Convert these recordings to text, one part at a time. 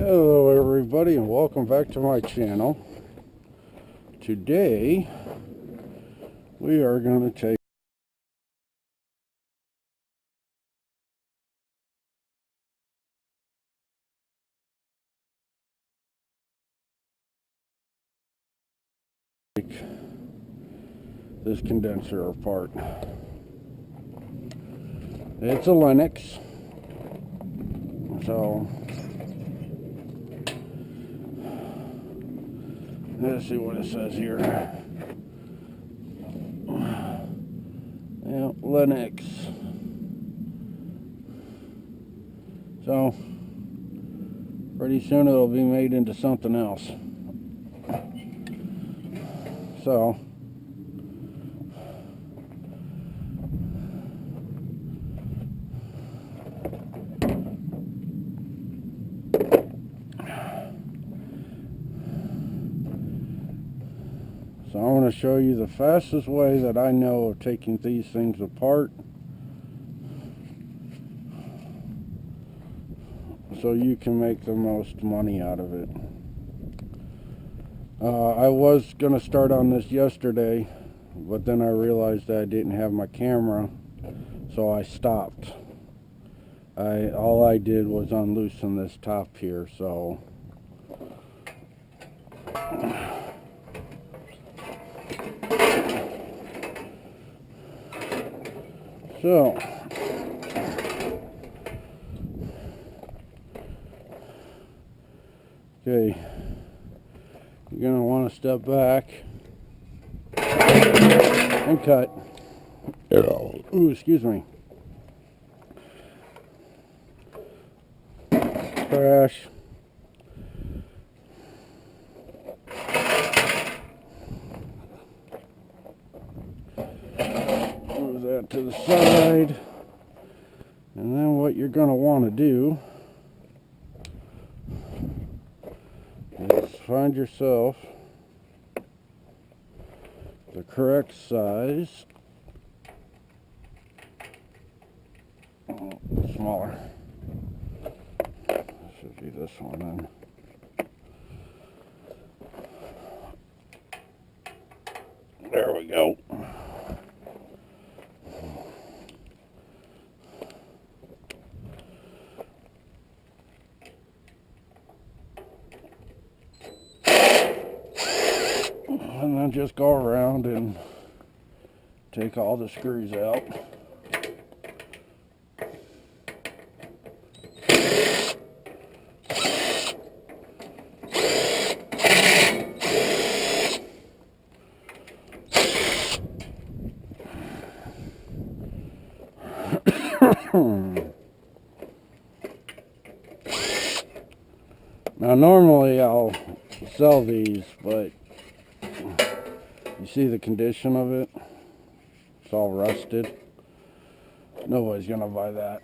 Hello everybody and welcome back to my channel. Today we are going to take this condenser apart. It's a Lennox, so let's see what it says here. Yeah, Lennox. So pretty soon it'll be made into something else. So I want to show you the fastest way that I know of taking these things apart, so you can make the most money out of it. I was going to start on this yesterday, but then I realized that I didn't have my camera, so I stopped. All I did was unloosen this top here, so okay, you're going to want to step back and cut. Ooh, excuse me. Trash. Move that to the side. And then what you're going to want to do is find yourself the correct size. Oh, smaller. Should be this one then. There we go. And then just go around and take all the screws out. Now normally I'll sell these, but you see the condition of it? It's all rusted. Nobody's gonna buy that.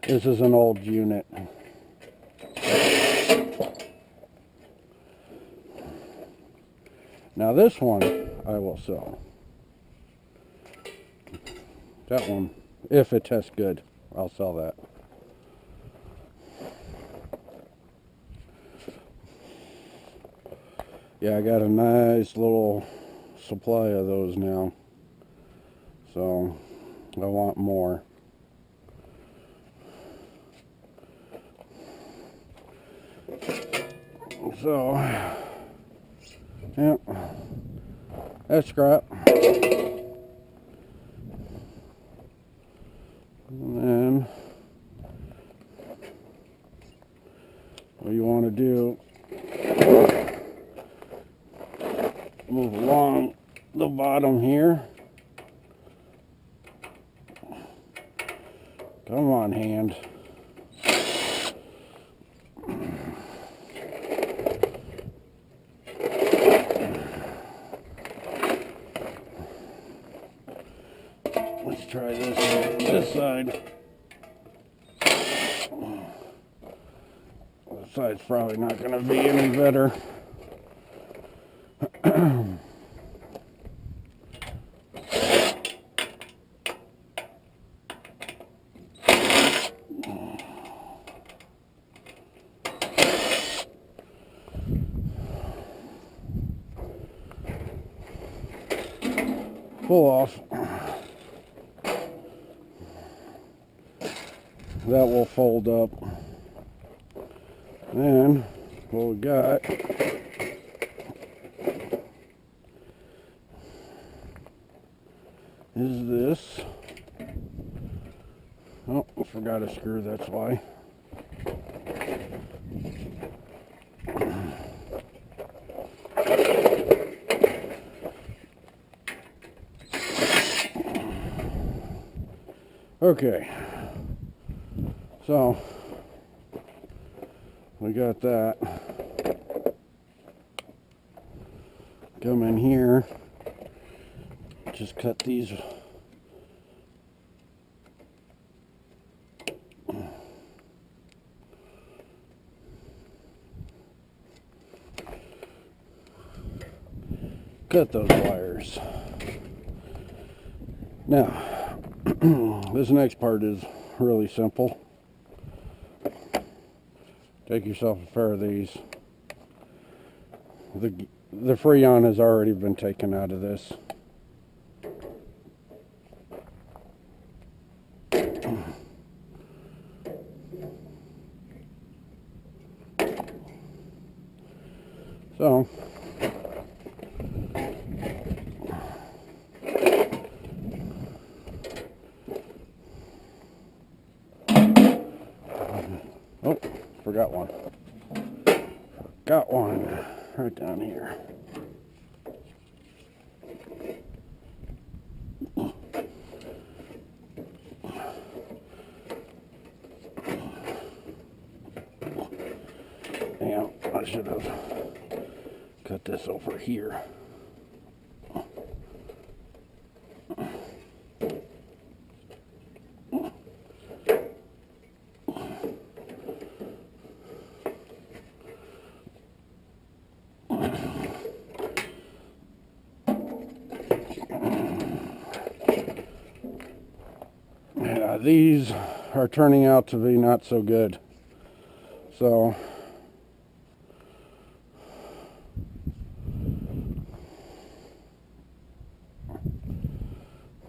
This is an old unit. Now this one I will sell. That one, if it tests good, I'll sell that. Yeah, I got a nice little supply of those now, so I want more. So, yeah, that's scrap. And then what you want to do, move along the bottom here. Come on, hand. Let's try this side. This side's probably not going to be any better. pull off. That will fold up. And what we got is this. Oh, I forgot a screw, that's why. Okay, so we got that. Come in here, just cut these. Cut those wires. Now, this next part is really simple. Take yourself a pair of these. The Freon has already been taken out of this. So, oh, forgot one. Got one right down here. Damn, I should have cut this over here. Yeah, these are turning out to be not so good. So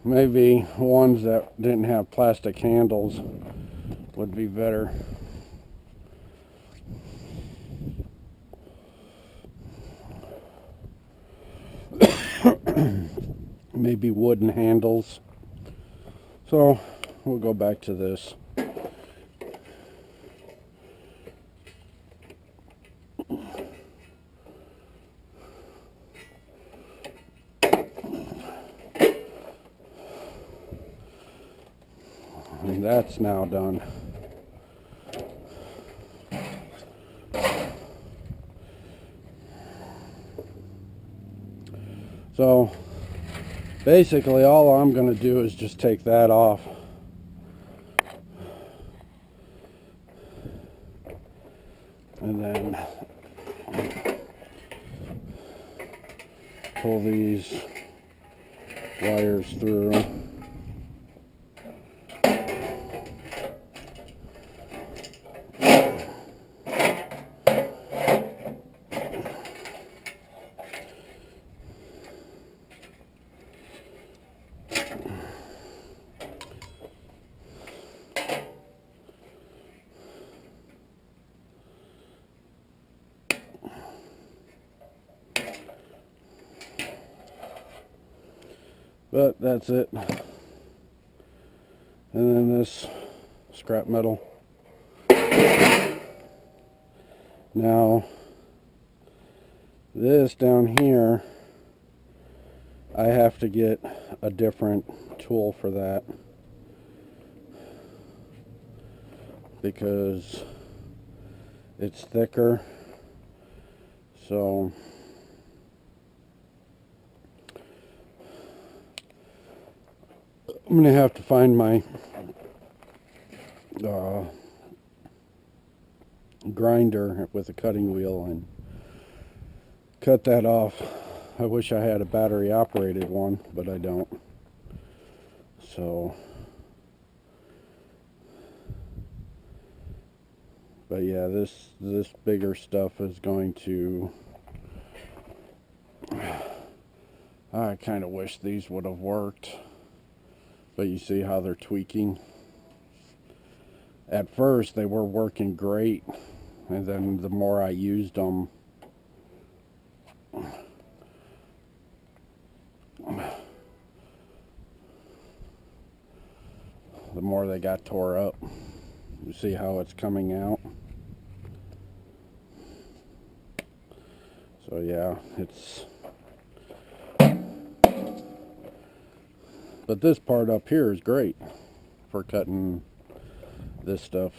maybe ones that didn't have plastic handles would be better. Maybe wooden handles. So we'll go back to this. And that's now done. So basically all I'm going to do is just take that off. And then pull these wires through. But that's it. And then this scrap metal. Now, this down here, I have to get a different tool for that, because it's thicker. So I'm going to have to find my grinder with a cutting wheel and cut that off. I wish I had a battery operated one, but I don't. So, but yeah, this bigger stuff is going to I kind of wish these would have worked, but you see how they're tweaking. At first they were working great, and then the more I used them, the more they got tore up. You see how it's coming out? So yeah, but this part up here is great for cutting this stuff.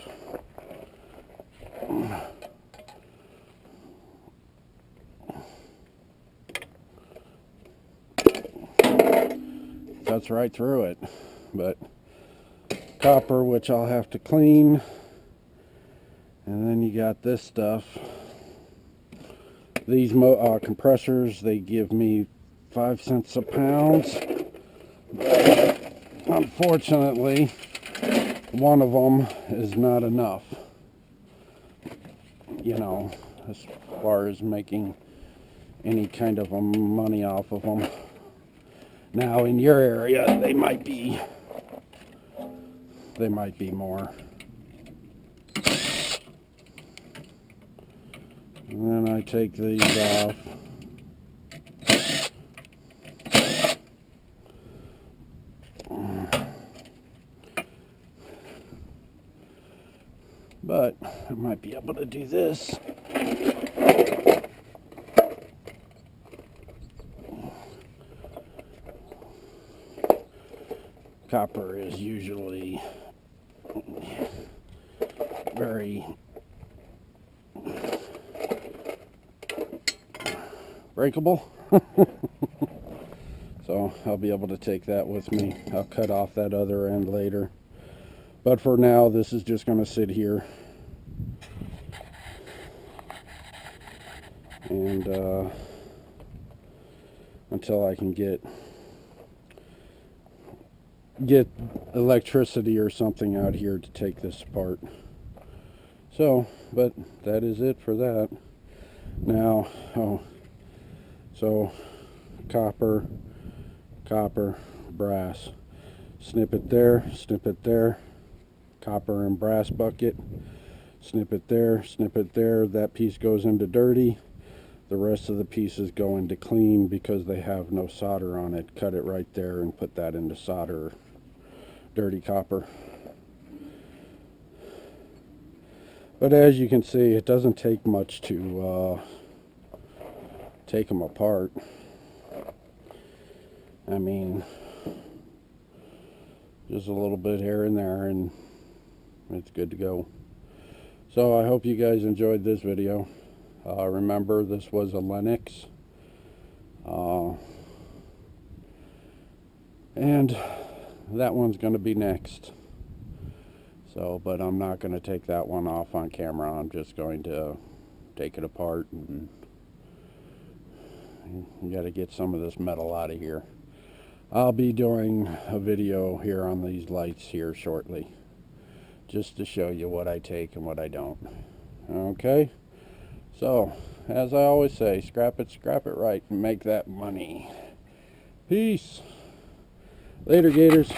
Cuts right through it. But copper, which I'll have to clean, and then you got this stuff. These compressors, they give me 5 cents a pound. Unfortunately, one of them is not enough, you know, as far as making any kind of money off of them. Now in your area they might be more. And then I take these off. But I might be able to do this. Copper is usually very breakable. So I'll be able to take that with me. I'll cut off that other end later. But for now, this is just going to sit here. And until I can get electricity or something out here to take this apart. So, but that is it for that. Now, so copper, brass. Snip it there, copper and brass bucket. Snip it there, that piece goes into dirty. The rest of the pieces go into clean because they have no solder on it. Cut it right there and put that into solder, dirty copper. But as you can see, it doesn't take much to take them apart. I mean, just a little bit here and there and it's good to go. So I hope you guys enjoyed this video. Remember, this was a Lennox. And that one's going to be next. So, but I'm not going to take that one off on camera. I'm just going to take it apart, and you got to get some of this metal out of here. I'll be doing a video here on these lights here shortly, just to show you what I take and what I don't. Okay? So, as I always say, scrap it right, and make that money. Peace. Later, Gators.